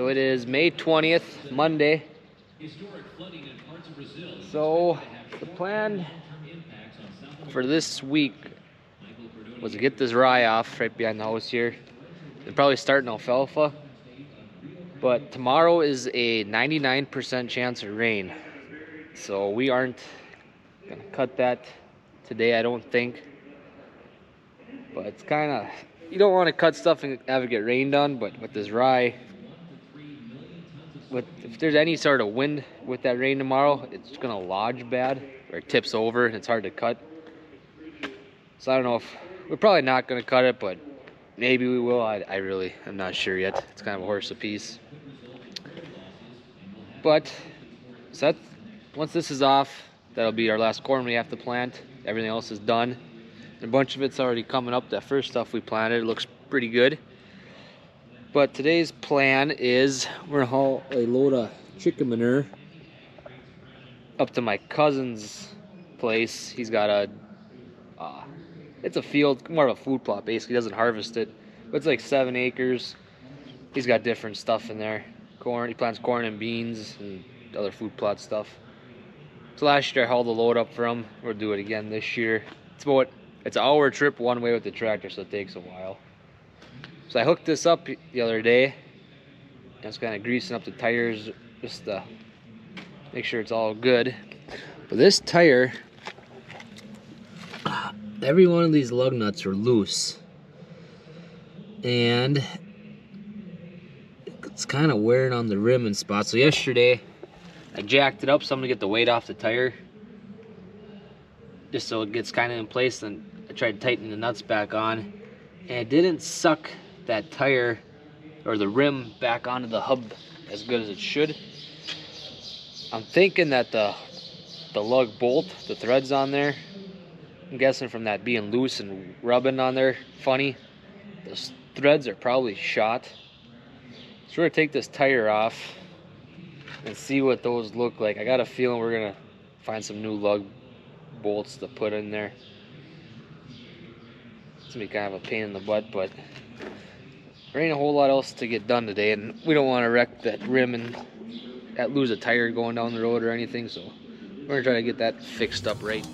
So it is May 20th, Monday. So the plan for this week was to get this rye off right behind the house here and probably start an alfalfa. But tomorrow is a 99% chance of rain. So we aren't gonna cut that today, I don't think. But it's kind of, you don't want to cut stuff and have it get rained on, but with this rye, if there's any sort of wind with that rain tomorrow, it's gonna lodge bad or it tips over and it's hard to cut. So I don't know if we're probably not gonna cut it, but maybe we will. I really am not sure yet. It's kind of a horse apiece. But so once this is off, that'll be our last corn we have to plant. Everything else is done. A bunch of it's already coming up. That first stuff we planted, it looks pretty good. But today's plan is we're gonna haul a load of chicken manure up to my cousin's place. He's got it's a field, more of a food plot basically. He doesn't harvest it, but it's like 7 acres. He's got different stuff in there. Corn, he plants corn and beans and other food plot stuff. So last year I hauled the load up for him. We'll do it again this year. It's an hour trip one way with the tractor, so it takes a while. So I hooked this up the other day. I was kind of greasing up the tires just to make sure it's all good. But this tire, every one of these lug nuts are loose. And it's kind of wearing on the rim and spots. So yesterday, I jacked it up some to get the weight off the tire, just so it gets kind of in place. And I tried tightening the nuts back on, and it didn't suck that tire or the rim back onto the hub as good as it should. I'm thinking that the lug bolt, the threads on there, I'm guessing from that being loose and rubbing on there funny, those threads are probably shot. So we're gonna take this tire off and see what those look like. I got a feeling we're gonna find some new lug bolts to put in there. It's gonna be kind of a pain in the butt, but there ain't a whole lot else to get done today, and we don't want to wreck that rim and lose a tire going down the road or anything, so we're gonna try to get that fixed up right.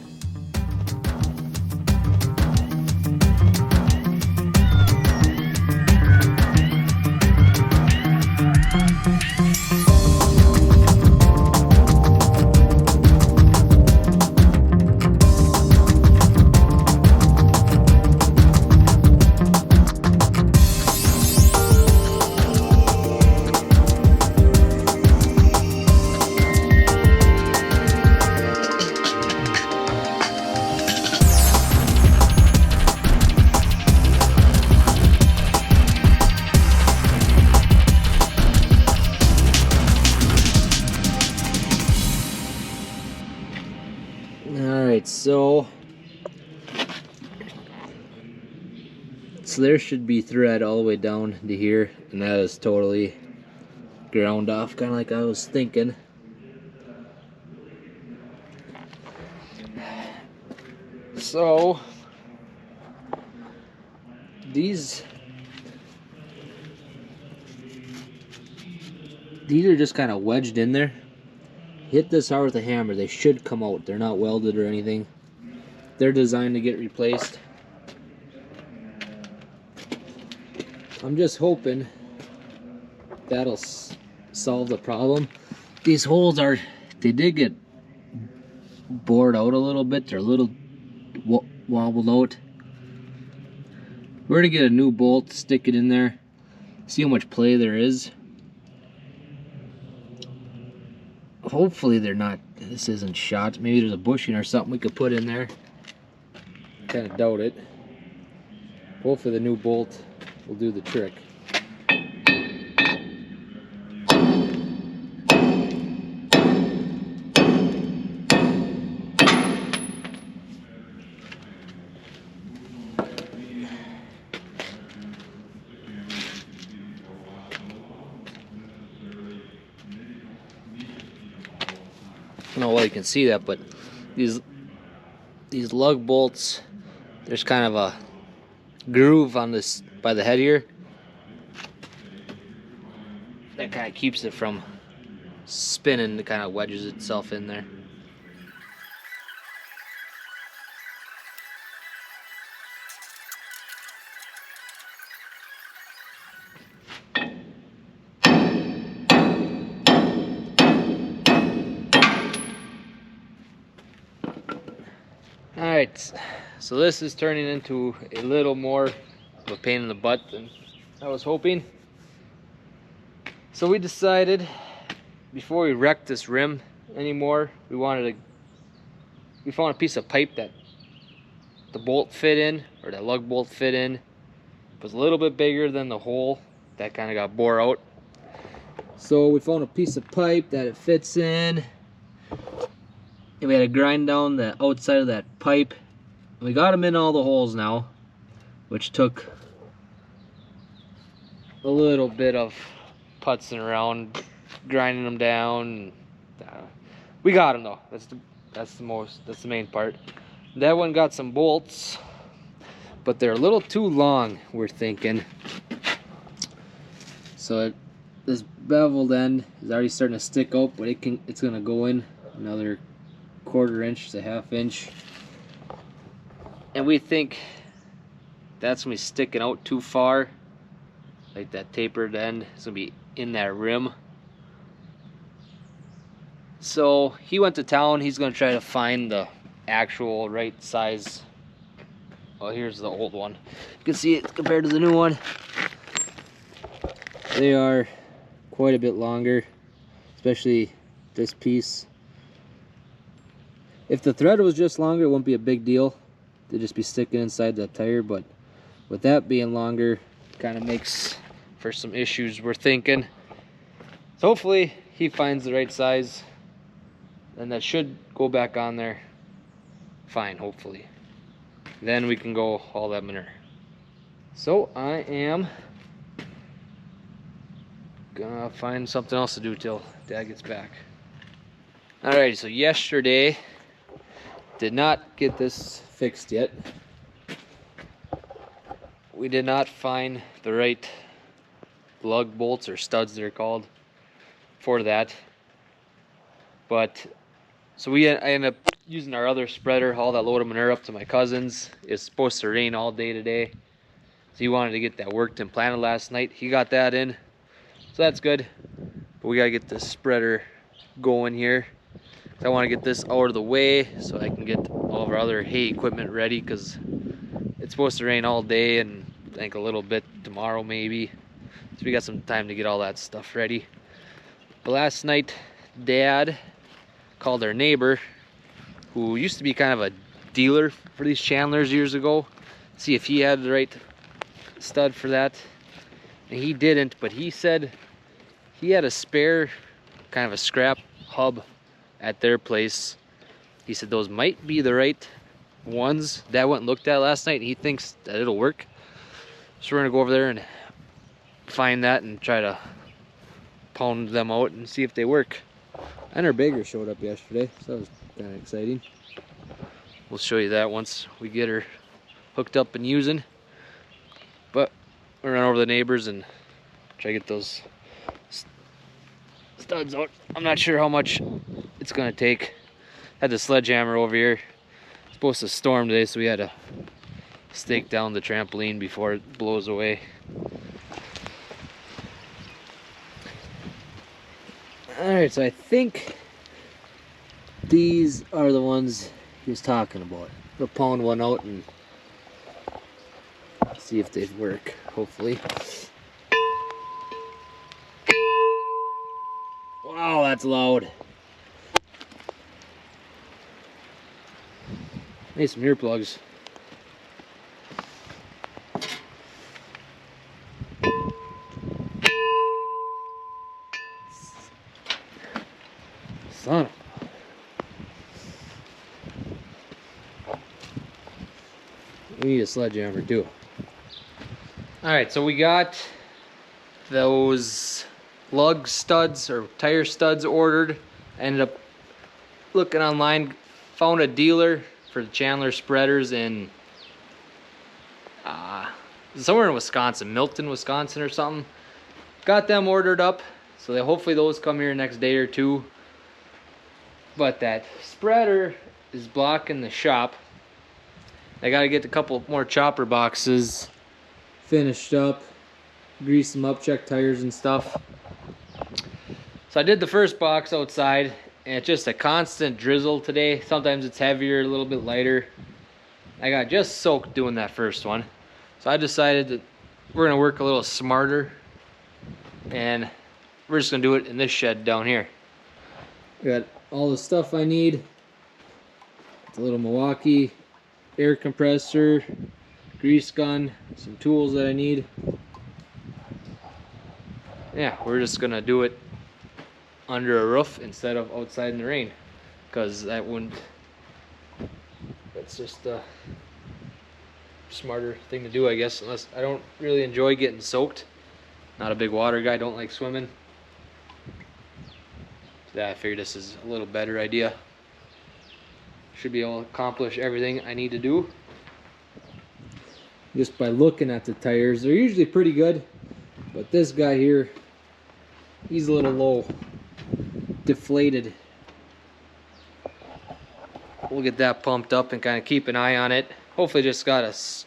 Alright, so there should be thread all the way down to here, and that is totally ground off, kind of like I was thinking. So these are just kind of wedged in there. Hit this hard with a hammer, they should come out. They're not welded or anything. They're designed to get replaced. I'm just hoping that'll solve the problem. These holes they did get bored out a little bit. They're a little wobbled out. We're gonna get a new bolt, stick it in there, see how much play there is. Hopefully this isn't shot. Maybe there's a bushing or something we could put in there. Kind of doubt it. Hopefully the new bolt will do the trick. I don't know why you can see that, but these lug bolts, there's kind of a groove on this by the head here. that kind of keeps it from spinning. It kind of wedges itself in there. Alright, so this is turning into a little more of a pain in the butt than I was hoping. So we decided, before we wrecked this rim anymore, we found a piece of pipe that the bolt fit in, or that lug bolt fit in. It was a little bit bigger than the hole that kind of got bore out. So we found a piece of pipe that it fits in. And we had to grind down the outside of that pipe. We got them in all the holes now, which took a little bit of putzing around, grinding them down. We got them though. That's the main part. That one got some bolts, but they're a little too long, we're thinking. So this beveled end is already starting to stick out, but it's gonna go in another 1/4 inch to 1/2 inch, and we think that's gonna be sticking out too far, like that tapered end is gonna be in that rim. So he went to town. He's gonna try to find the actual right size. Oh, here's the old one. You can see it compared to the new one. They are quite a bit longer, especially this piece. If the thread was just longer, it wouldn't be a big deal. They'd just be sticking inside that tire, but with that being longer, kind of makes for some issues, we're thinking. So hopefully he finds the right size, and that should go back on there fine, hopefully. Then we can go haul that manure. So I am gonna find something else to do till Dad gets back. Alright, so yesterday, did not get this fixed yet. We did not find the right lug bolts, or studs they're called, for that. But so I ended up using our other spreader, haul that load of manure up to my cousin's. It's supposed to rain all day today, so he wanted to get that worked and planted last night. He got that in, so that's good. But we gotta get this spreader going here. I want to get this out of the way so I can get all of our other hay equipment ready, because it's supposed to rain all day and I think a little bit tomorrow maybe. So we got some time to get all that stuff ready. But last night, Dad called our neighbor, who used to be kind of a dealer for these Chandlers years ago, see if he had the right stud for that. And he didn't, but he said he had a spare, kind of a scrap hub at their place. He said those might be the right ones. Dad went and looked at last night, and he thinks that it'll work. So we're gonna go over there and find that and try to pound them out and see if they work. And our bagger showed up yesterday, so that was kind of exciting. We'll show you that once we get her hooked up and using. But we'll run over to the neighbors and try to get those studs out. I'm not sure how much it's gonna take. Had the sledgehammer over here. It's supposed to storm today, so we had to stake down the trampoline before it blows away. Alright, so I think these are the ones he was talking about. We'll pound one out and see if they work, hopefully. Wow, that's loud. Need some earplugs. Son of a... We need a sledgehammer too. Alright, so we got those lug studs or tire studs ordered. I ended up looking online, found a dealer for the Chandler spreaders in somewhere in Wisconsin, Milton, Wisconsin or something. Got them ordered up. So hopefully those come here next day or two. But that spreader is blocking the shop. I gotta get a couple more chopper boxes finished up, grease them up, check tires and stuff. So I did the first box outside, and it's just a constant drizzle today. Sometimes it's heavier, a little bit lighter. I got just soaked doing that first one. So I decided that we're gonna work a little smarter, and we're just gonna do it in this shed down here. Got all the stuff I need. The little Milwaukee air compressor, grease gun, some tools that I need. Yeah, we're just gonna do it under a roof instead of outside in the rain, because that wouldn't, that's just a smarter thing to do, I guess. Unless, I don't really enjoy getting soaked. Not a big water guy, don't like swimming. So yeah, I figured this is a little better idea. Should be able to accomplish everything I need to do. Just by looking at the tires, they're usually pretty good, but this guy here, he's a little low, deflated. We'll get that pumped up and kind of keep an eye on it. Hopefully just got us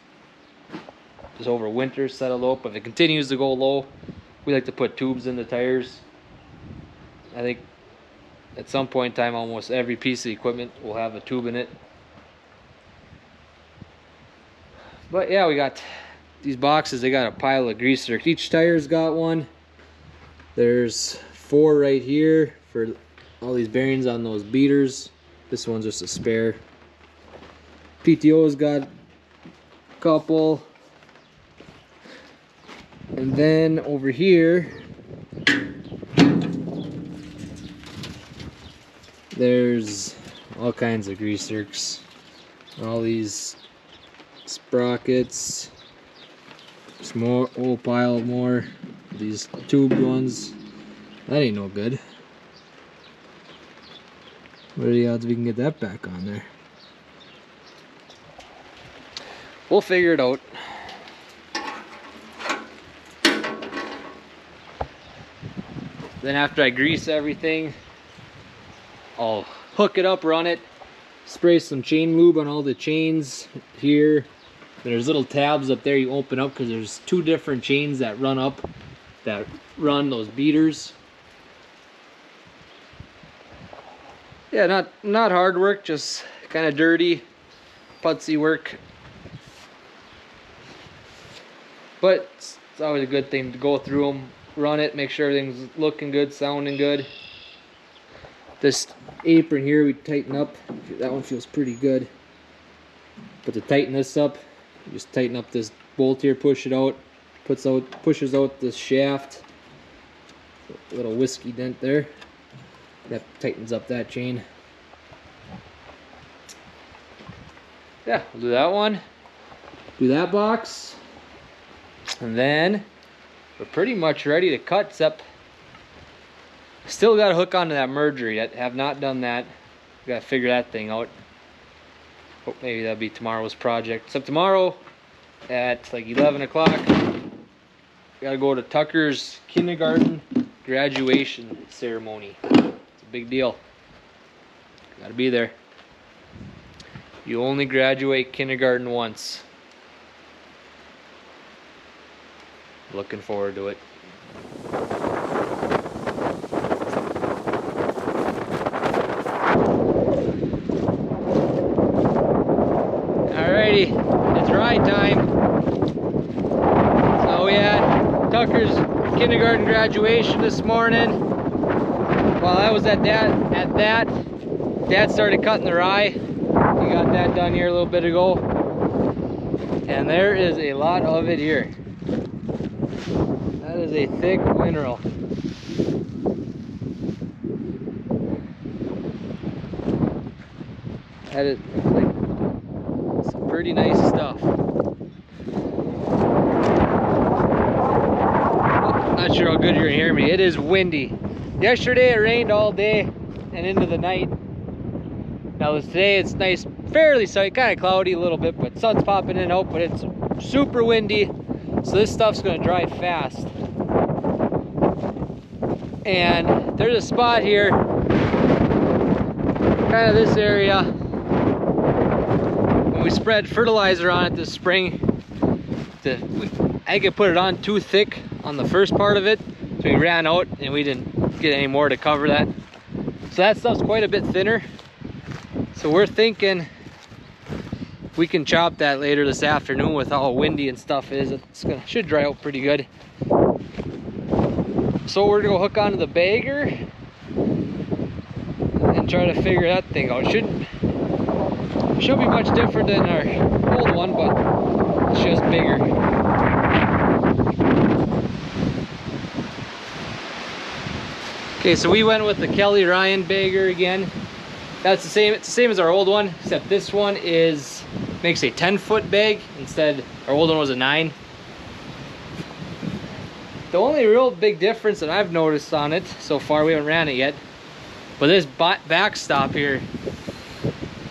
just over winter settle low. But if it continues to go low, we like to put tubes in the tires. I think at some point in time, almost every piece of equipment will have a tube in it. But yeah, we got these boxes. They got a pile of grease zerks. Each tire's got one. There's 4 right here for all these bearings on those beaters. This one's just a spare. PTO's got a couple. And then over here, there's all kinds of grease zerks. All these sprockets. Some more, whole pile more. These tubed ones. That ain't no good. What are the odds we can get that back on there? We'll figure it out. Then after I grease everything, I'll hook it up, run it, spray some chain lube on all the chains here. There's little tabs up there you open up because there's 2 different chains that run up, that run those beaters. Yeah, not hard work, just kind of dirty, putsy work. But it's always a good thing to go through them, run it, make sure everything's looking good, sounding good. This apron here we tighten up. That one feels pretty good. But to tighten this up, you just tighten up this bolt here, push it out, pushes out this shaft. A little whiskey dent there. That tightens up that chain. Yeah, we'll do that one. Do that box. And then we're pretty much ready to cut, except still got to hook onto that merger yet. Have not done that. Got to figure that thing out. Hope maybe that'll be tomorrow's project. Except tomorrow at like 11 o'clock, got to go to Tucker's kindergarten graduation ceremony. It's a big deal. Got to be there. You only graduate kindergarten once. Looking forward to it. Alrighty, it's ride time. So we had Tucker's kindergarten graduation this morning. While I was at that, Dad started cutting the rye. He got that done here a little bit ago. And there is a lot of it here. That is a thick mineral. That is like some pretty nice stuff. Oh, not sure how good you're gonna hear me. It is windy. Yesterday it rained all day and into the night. Now today it's nice, fairly sunny, kind of cloudy a little bit, but sun's popping in and out, but it's super windy. So this stuff's gonna dry fast. And there's a spot here, kind of this area. When we spread fertilizer on it this spring, I could put it on too thick on the first part of it, so we ran out and we didn't get any more to cover that. So that stuff's quite a bit thinner. So we're thinking we can chop that later this afternoon with how windy and stuff is. Should dry out pretty good. So we're gonna go hook onto the bagger and try to figure that thing out. It should be much different than our old one, but it's just bigger. Okay, so we went with the Kelly Ryan bagger again. That's the same. It's the same as our old one, except this one makes a 10-foot bag instead. Our old one was a 9. The only real big difference that I've noticed on it so far, we haven't ran it yet, but this backstop here,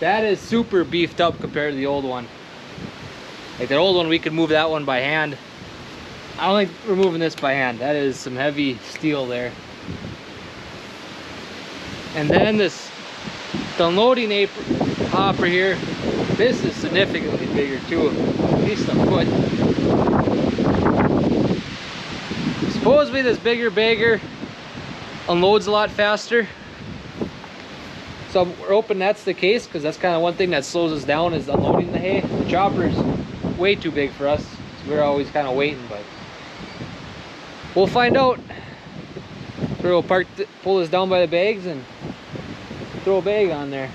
that is super beefed up compared to the old one. Like the old one, we could move that one by hand. I don't think we're moving this by hand. That is some heavy steel there. And then the unloading hopper here, this is significantly bigger too, at least a foot. Supposedly this bigger bagger unloads a lot faster. So we're hoping that's the case, because that's kind of one thing that slows us down is unloading the hay. The chopper's way too big for us, so we're always kind of waiting, but we'll find out. So we'll pull this down by the bags and throw a bag on there.